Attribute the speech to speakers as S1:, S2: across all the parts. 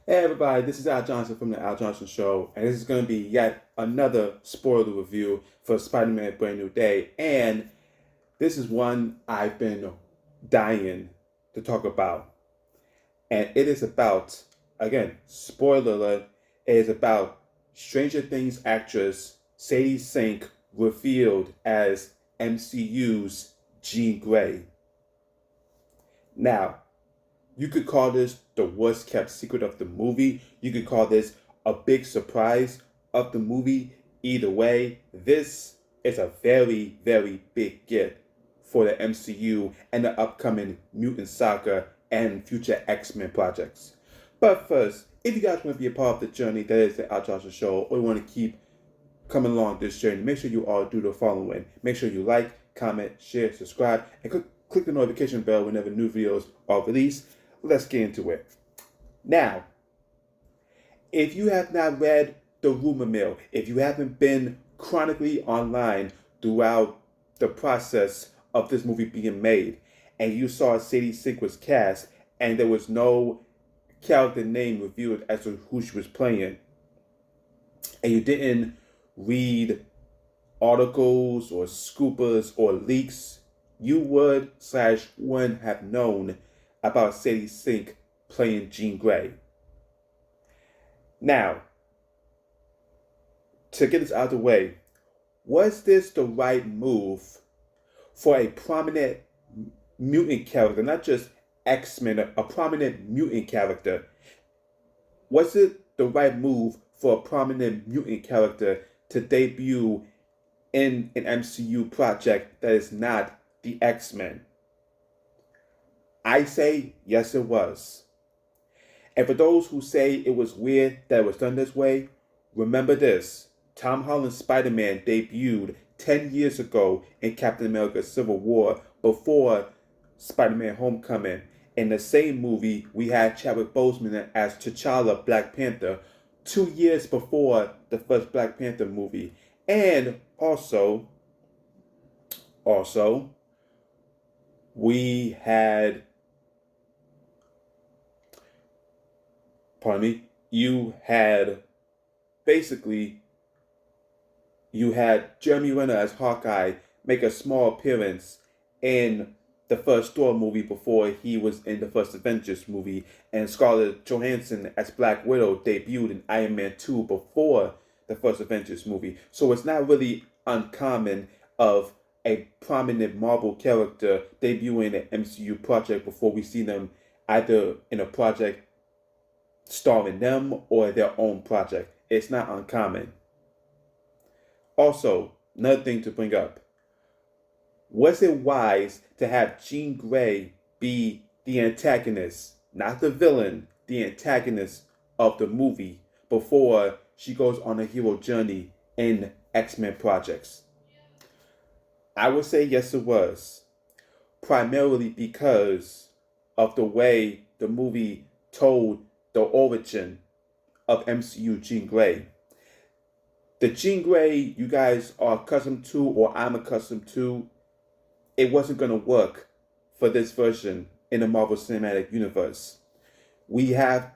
S1: Hey everybody, this is Al Johnson from the Al Johnson Show, and this is going to be yet another spoiler review for Spider-Man Brand New Day. And this is one I've been dying to talk about. And it is about, again, spoiler alert, it is about Stranger Things actress Sadie Sink revealed as MCU's Jean Grey. Now, you could call this the worst kept secret of the movie. You could call this a big surprise of the movie. Either way, this is a very, very big get for the MCU and the upcoming Mutant Saga and future X-Men projects. But first, if you guys want to be a part of the journey that is the Al Joshua Show, or you want to keep coming along this journey, make sure you all do the following. Make sure you like, comment, share, subscribe, and click the notification bell whenever new videos are released. Let's get into it. Now, if you have not read the rumor mill, if you haven't been chronically online throughout the process of this movie being made, and you saw Sadie Sink was cast, and there was no character name revealed as to who she was playing, and you didn't read articles or scoopers or leaks, you would/wouldn't have known about Sadie Sink playing Jean Grey. Now, to get this out of the way, was this the right move for a prominent mutant character, not just X-Men, a prominent mutant character? Was it the right move for a prominent mutant character to debut in an MCU project that is not the X-Men? I say yes, it was. And for those who say it was weird that it was done this way, remember this. Tom Holland's Spider-Man debuted 10 years ago in Captain America Civil War before Spider-Man Homecoming. In the same movie, we had Chadwick Boseman as T'Challa Black Panther 2 years before the first Black Panther movie. And also, we had, pardon me, basically, you had Jeremy Renner as Hawkeye make a small appearance in the first Thor movie before he was in the first Avengers movie, and Scarlett Johansson as Black Widow debuted in Iron Man 2 before the first Avengers movie. So it's not really uncommon of a prominent Marvel character debuting an MCU project before we see them either in a project starring them or their own project. It's not uncommon. Also, another thing to bring up. Was it wise to have Jean Grey be the antagonist, not the villain, the antagonist of the movie before she goes on a hero journey in X-Men projects? I would say yes, it was. Primarily because of the way the movie told the origin of MCU Jean Grey. The Jean Grey you guys are accustomed to, or I'm accustomed to, it wasn't going to work for this version in the Marvel Cinematic Universe. We have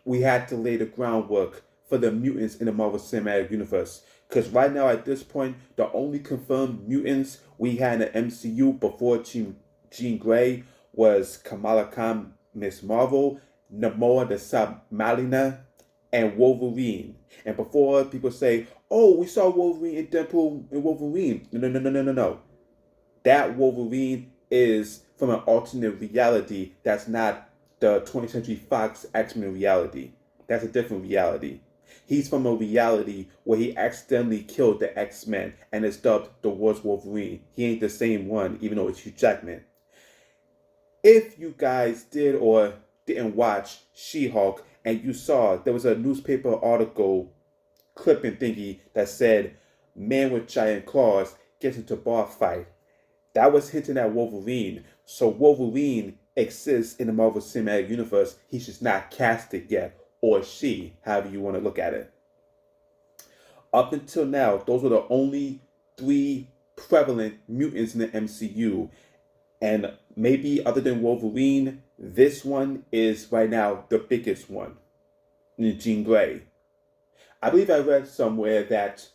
S1: we had to lay the groundwork for the mutants in the Marvel Cinematic Universe. Because right now, at this point, the only confirmed mutants we had in the MCU before Jean Grey was Kamala Khan, Miss Marvel, Namor the Submariner, and Wolverine. And before people say, oh, we saw Wolverine in Deadpool and Wolverine. No, no, no, no, no, no, no. That Wolverine is from an alternate reality that's not the 20th Century Fox X-Men reality. That's a different reality. He's from a reality where he accidentally killed the X-Men and is dubbed the worst Wolverine. He ain't the same one, even though it's Hugh Jackman. If you guys did or didn't watch She-Hulk and you saw there was a newspaper article clipping thingy that said, man with giant claws gets into bar fight. That was hinting at Wolverine. So Wolverine exists in the Marvel Cinematic Universe. He's just not casted yet. Or she, however you want to look at it. Up until now, those were the only three prevalent mutants in the MCU. And maybe other than Wolverine, this one is right now the biggest one. Jean Grey. I believe I read somewhere that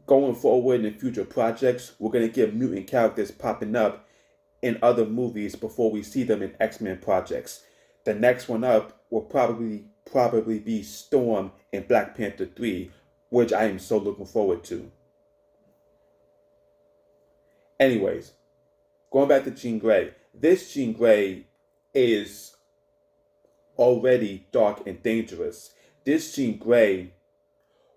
S1: going forward in future projects, we're going to get mutant characters popping up in other movies before we see them in X-Men projects. The next one up will probably be Storm in Black Panther 3, which I am so looking forward to. Anyways, going back to Jean Grey. This Jean Grey is already dark and dangerous. This Jean Grey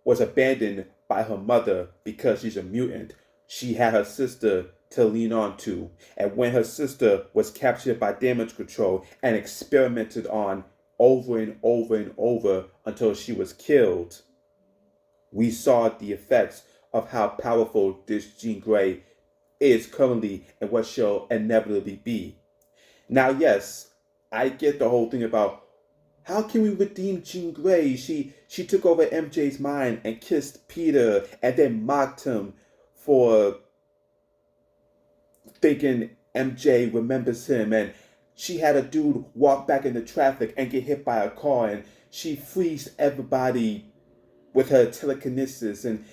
S1: was abandoned by her mother because she's a mutant. She had her sister to lean on to. And when her sister was captured by damage control and experimented on over and over and over until she was killed, we saw the effects of how powerful this Jean Grey is currently and what she'll inevitably be. Now, yes, I get the whole thing about how can we redeem Jean Grey? She took over MJ's mind and kissed Peter and then mocked him for thinking MJ remembers him, and she had a dude walk back into traffic and get hit by a car, and she freezed everybody with her telekinesis and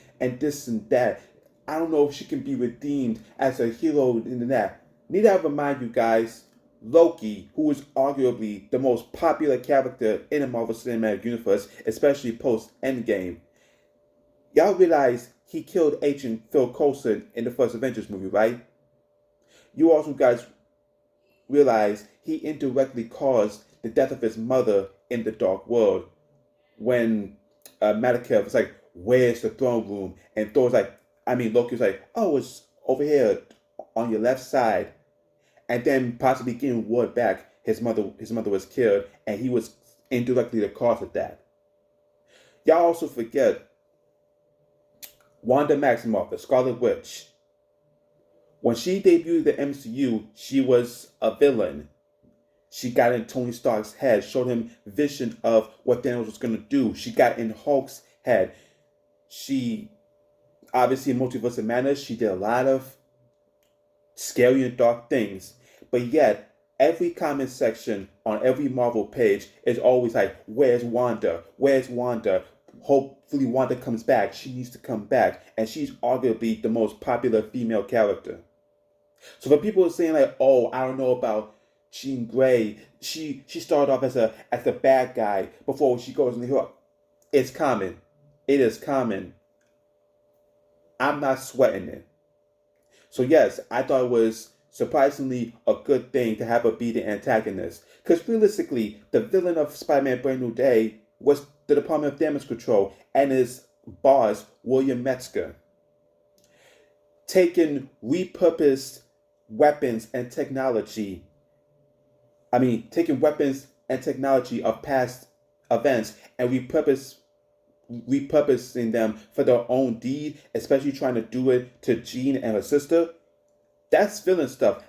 S1: this and that. I don't know if she can be redeemed as a hero in that. Need I remind you guys, Loki, who is arguably the most popular character in the Marvel Cinematic Universe, especially post Endgame, y'all realize he killed Agent Phil Coulson in the first Avengers movie, right? You also guys realize he indirectly caused the death of his mother in the Dark World when Malekith was like, "Where's the throne room?" And Loki was like, "Oh, it's over here on your left side." And then possibly getting word back, his mother was killed, and he was indirectly the cause of that. Y'all also forget Wanda Maximoff, the Scarlet Witch. When she debuted the MCU, she was a villain. She got in Tony Stark's head, showed him vision of what Thanos was going to do. She got in Hulk's head. She, obviously in Multiverse of Madness, she did a lot of scary and dark things. But yet, every comment section on every Marvel page is always like, "Where's Wanda? Where's Wanda? Hopefully Wanda comes back. She needs to come back." And she's arguably the most popular female character. So for people saying like, "Oh, I don't know about Jean Grey. She started off as a bad guy before she goes in the hero," it's common. It is common. I'm not sweating it. So yes, I thought it was surprisingly a good thing to have her be the antagonist. Because realistically, the villain of Spider-Man Brand New Day was the Department of Damage Control and his boss, William Metzger. Taking repurposed weapons and technology. Taking weapons and technology of past events and repurposing them for their own deed, especially trying to do it to Jean and her sister. That's villain stuff.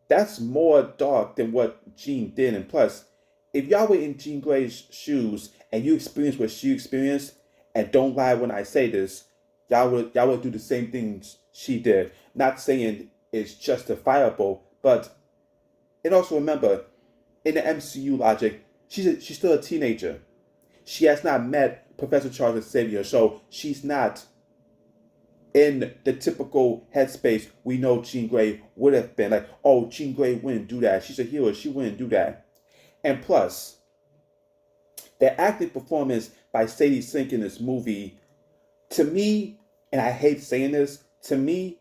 S1: That's more dark than what Jean did. And plus, if y'all were in Jean Grey's shoes and you experienced what she experienced, and don't lie when I say this, y'all would do the same things she did. Not saying it's justifiable, but and also remember, in the MCU logic, she's still a teenager. She has not met Professor Charles Xavier, so she's not in the typical headspace we know Jean Grey would have been. Like, "Oh, Jean Grey wouldn't do that. She's a hero. She wouldn't do that." And plus, the acting performance by Sadie Sink in this movie, to me, and I hate saying this, to me,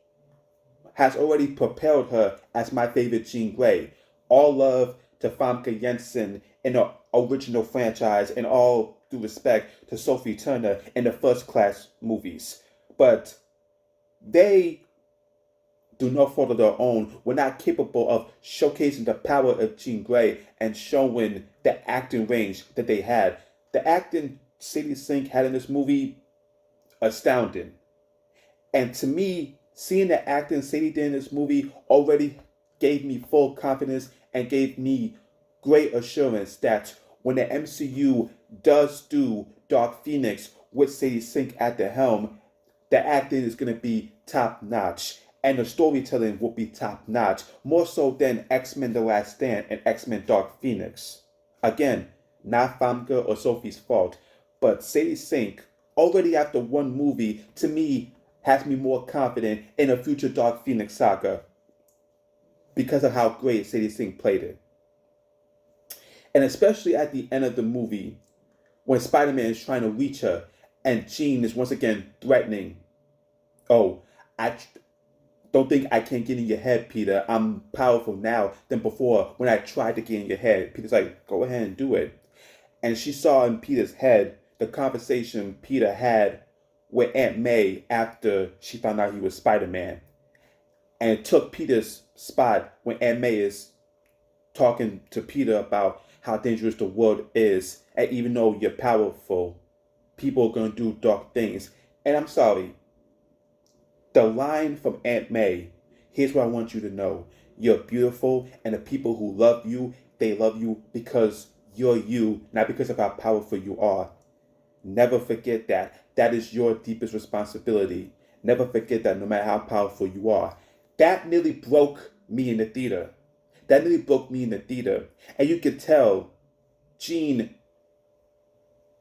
S1: has already propelled her as my favorite Jean Grey. All love to Famke Janssen in the original franchise, and all due respect to Sophie Turner in the First Class movies. But they, through no fault of their own, were not capable of showcasing the power of Jean Grey and showing the acting range that they had. The acting Sadie Sink had in this movie, astounding. And to me, seeing the acting Sadie did in this movie already gave me full confidence and gave me great assurance that when the MCU does do Dark Phoenix with Sadie Sink at the helm, the acting is going to be top notch. And the storytelling will be top notch. More so than X-Men The Last Stand and X-Men Dark Phoenix. Again, not Famke or Sophie's fault, but Sadie Sink, already after one movie, to me, has me more confident in a future Dark Phoenix saga because of how great Sadie Sink played it. And especially at the end of the movie, when Spider-Man is trying to reach her and Jean is once again threatening, oh, I don't think I can get in your head, Peter. I'm powerful now than before when I tried to get in your head. Peter's like, go ahead and do it. And she saw in Peter's head the conversation Peter had with Aunt May after she found out he was Spider-Man. And it took Peter's spot when Aunt May is talking to Peter about how dangerous the world is. And even though you're powerful, people are going to do dark things. And I'm sorry, the line from Aunt May, here's what I want you to know. You're beautiful, and the people who love you, they love you because you're you, not because of how powerful you are. Never forget that. That is your deepest responsibility. Never forget that no matter how powerful you are. That nearly broke me in the theater. That nearly broke me in the theater. And you could tell Jean,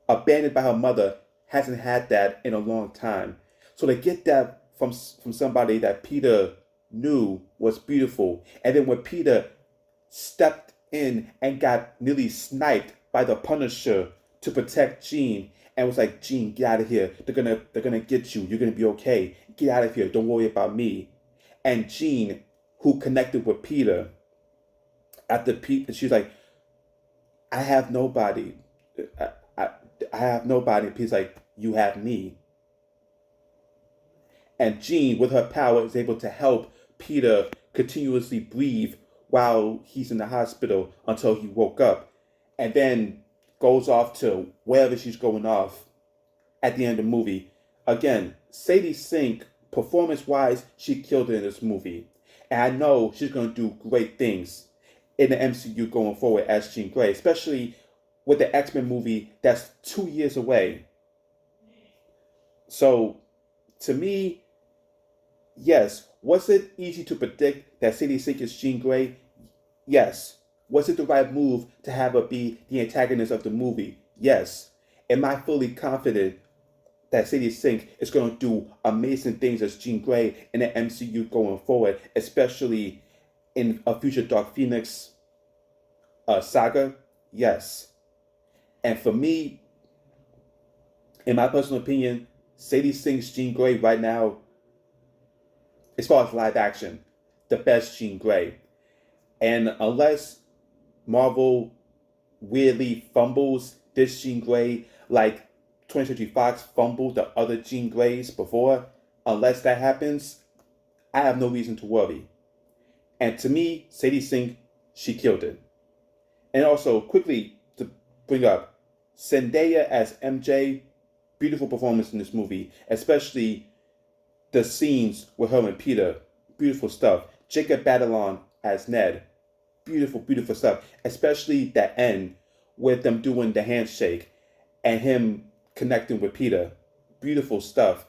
S1: abandoned by her mother, hasn't had that in a long time. So to get that from somebody that Peter knew was beautiful, and then when Peter stepped in and got nearly sniped by the Punisher to protect Jean, and was like, Jean, get out of here. They're gonna get you. You're gonna be okay. Get out of here. Don't worry about me. And Jean, who connected with Peter, after Pete, she's like, I have nobody. I have nobody. And Peter's like, you have me. And Jean, with her power, is able to help Peter continuously breathe while he's in the hospital until he woke up. And then goes off to wherever she's going off at the end of the movie. Again, Sadie Sink, performance-wise, she killed it in this movie. And I know she's going to do great things in the MCU going forward as Jean Grey, especially with the X-Men movie that's 2 years away. So, to me, yes. Was it easy to predict that Sadie Sink is Jean Grey? Yes. Was it the right move to have her be the antagonist of the movie? Yes. Am I fully confident that Sadie Sink is going to do amazing things as Jean Grey in the MCU going forward, especially in a future Dark Phoenix saga? Yes. And for me, in my personal opinion, Sadie Sink's Jean Grey right now, as far as live action, the best Jean Grey. And unless Marvel weirdly fumbles this Jean Grey like 20th Century Fox fumbled the other Jean Greys before, unless that happens, I have no reason to worry. And to me, Sadie Sink, she killed it. And also, quickly to bring up, Zendaya as MJ, beautiful performance in this movie, especially the scenes with her and Peter, beautiful stuff. Jacob Batalon as Ned, beautiful, beautiful stuff, especially that end with them doing the handshake and him connecting with Peter, beautiful stuff.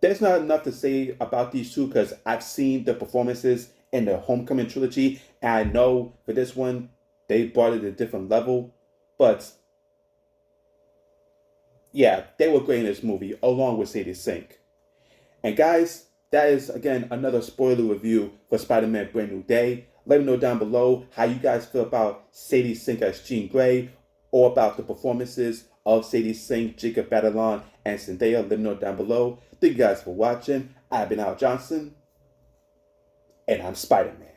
S1: There's not enough to say about these two because I've seen the performances in the Homecoming trilogy, and I know for this one, they brought it to a different level, but yeah, they were great in this movie, along with Sadie Sink. And guys, that is, again, another spoiler review for Spider-Man Brand New Day. Let me know down below how you guys feel about Sadie Sink as Jean Grey, or about the performances of Sadie Sink, Jacob Batalon, and Zendaya. Let me know down below. Thank you guys for watching. I've been Al Johnson, and I'm Spider-Man.